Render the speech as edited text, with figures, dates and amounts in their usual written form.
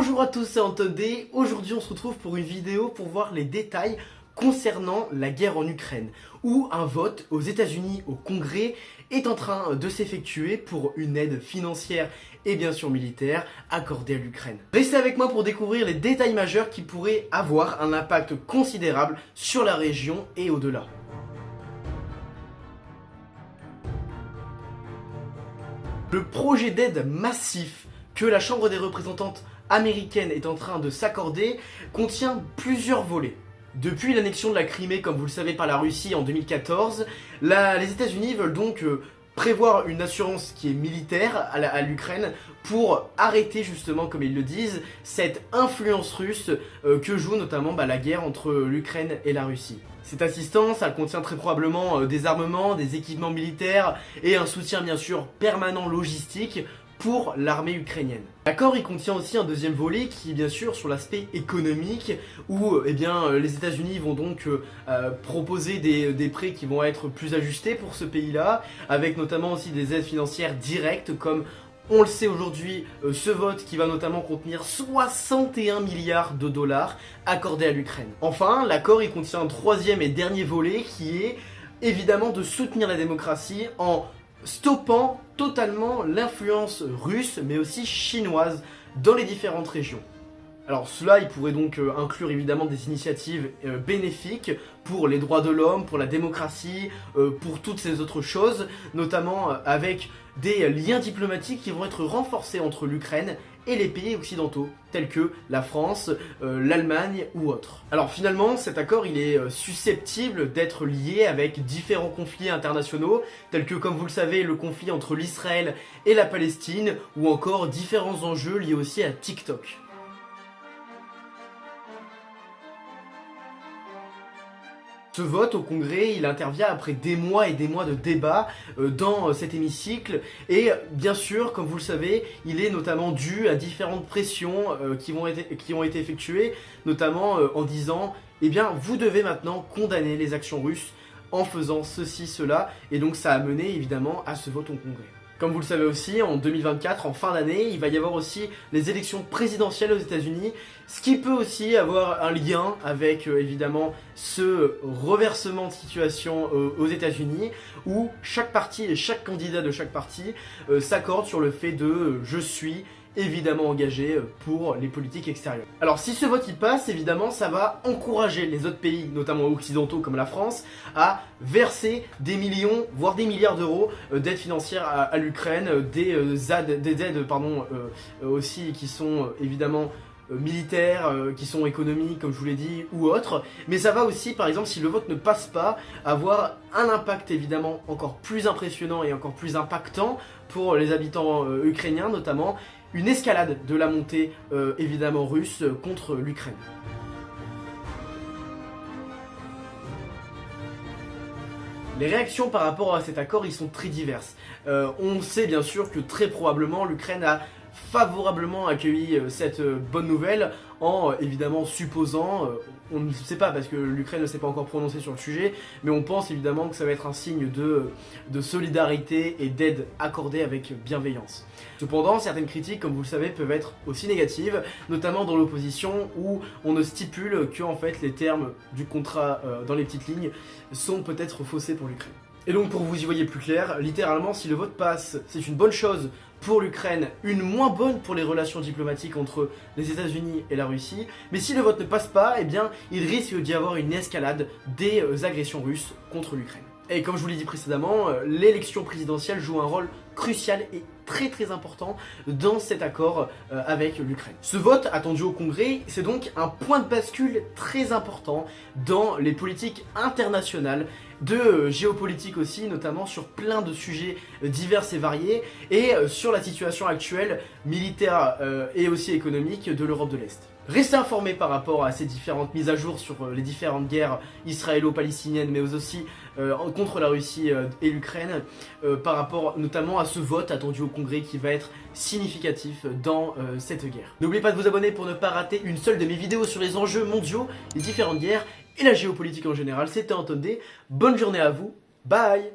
Bonjour à tous, c'est Anton D. Aujourd'hui on se retrouve pour une vidéo pour voir les détails concernant la guerre en Ukraine, où un vote aux États-Unis au Congrès est en train de s'effectuer pour une aide financière et bien sûr militaire accordée à l'Ukraine. Restez avec moi pour découvrir les détails majeurs qui pourraient avoir un impact considérable sur la région et au-delà. Le projet d'aide massif que la Chambre des représentantes américaine est en train de s'accorder contient plusieurs volets. Depuis l'annexion de la Crimée, comme vous le savez, par la Russie en 2014, les États-Unis veulent donc prévoir une assurance qui est militaire à l'Ukraine pour arrêter justement, comme ils le disent, cette influence russe que joue notamment la guerre entre l'Ukraine et la Russie. Cette assistance, elle contient très probablement des armements, des équipements militaires et un soutien bien sûr permanent logistique pour l'armée ukrainienne. L'accord il contient aussi un deuxième volet qui est bien sûr sur l'aspect économique où les États-Unis vont donc proposer des prêts qui vont être plus ajustés pour ce pays-là, avec notamment aussi des aides financières directes comme on le sait aujourd'hui, ce vote qui va notamment contenir 61 milliards de dollars accordés à l'Ukraine. Enfin, l'accord il contient un troisième et dernier volet qui est évidemment de soutenir la démocratie en stoppant totalement l'influence russe mais aussi chinoise dans les différentes régions. Alors cela il pourrait donc inclure évidemment des initiatives bénéfiques pour les droits de l'homme, pour la démocratie, pour toutes ces autres choses, notamment avec des liens diplomatiques qui vont être renforcés entre l'Ukraine et les pays occidentaux, tels que la France, l'Allemagne ou autres. Alors finalement, cet accord il est susceptible d'être lié avec différents conflits internationaux, tels que, comme vous le savez, le conflit entre l'Israël et la Palestine, ou encore différents enjeux liés aussi à TikTok. Ce vote au Congrès, il intervient après des mois et des mois de débats dans cet hémicycle et bien sûr, comme vous le savez, il est notamment dû à différentes pressions qui ont été effectuées, notamment en disant « Eh bien, vous devez maintenant condamner les actions russes en faisant ceci, cela » et donc ça a mené évidemment à ce vote au Congrès. Comme vous le savez aussi, en 2024, en fin d'année, il va y avoir aussi les élections présidentielles aux États-Unis, ce qui peut aussi avoir un lien avec évidemment ce reversement de situation aux États-Unis, où chaque parti et chaque candidat de chaque parti s'accorde sur le fait de « je suis » évidemment engagé pour les politiques extérieures. Alors si ce vote y passe, évidemment ça va encourager les autres pays, notamment occidentaux comme la France, à verser des millions, voire des milliards d'euros d'aide financière à l'Ukraine, des aides aussi qui sont évidemment militaires, qui sont économiques comme je vous l'ai dit, ou autres, mais ça va aussi, par exemple, si le vote ne passe pas, avoir un impact évidemment encore plus impressionnant et encore plus impactant pour les habitants ukrainiens, notamment une escalade de la montée évidemment russe contre l'Ukraine. Les réactions par rapport à cet accord, ils sont très diverses. On sait bien sûr que très probablement l'Ukraine a favorablement accueilli cette bonne nouvelle en évidemment supposant, on ne sait pas parce que l'Ukraine ne s'est pas encore prononcée sur le sujet, mais on pense évidemment que ça va être un signe de solidarité et d'aide accordée avec bienveillance. Cependant, certaines critiques, comme vous le savez, peuvent être aussi négatives, notamment dans l'opposition où on ne stipule que en fait les termes du contrat dans les petites lignes sont peut-être faussés pour l'Ukraine. Et donc pour que vous y voyez plus clair, littéralement si le vote passe, c'est une bonne chose pour l'Ukraine, une moins bonne pour les relations diplomatiques entre les États-Unis et la Russie, mais si le vote ne passe pas, eh bien il risque d'y avoir une escalade des agressions russes contre l'Ukraine. Et comme je vous l'ai dit précédemment, l'élection présidentielle joue un rôle crucial et très important dans cet accord avec l'Ukraine. Ce vote attendu au Congrès, c'est donc un point de bascule très important dans les politiques internationales, de géopolitique aussi, notamment sur plein de sujets divers et variés, et sur la situation actuelle militaire et aussi économique de l'Europe de l'Est. Restez informés par rapport à ces différentes mises à jour sur les différentes guerres israélo-palestiniennes, mais aussi contre la Russie et l'Ukraine, par rapport notamment à ce vote attendu au Congrès qui va être significatif dans cette guerre. N'oubliez pas de vous abonner pour ne pas rater une seule de mes vidéos sur les enjeux mondiaux, les différentes guerres et la géopolitique en général. C'était Anton D. Bonne journée à vous, bye.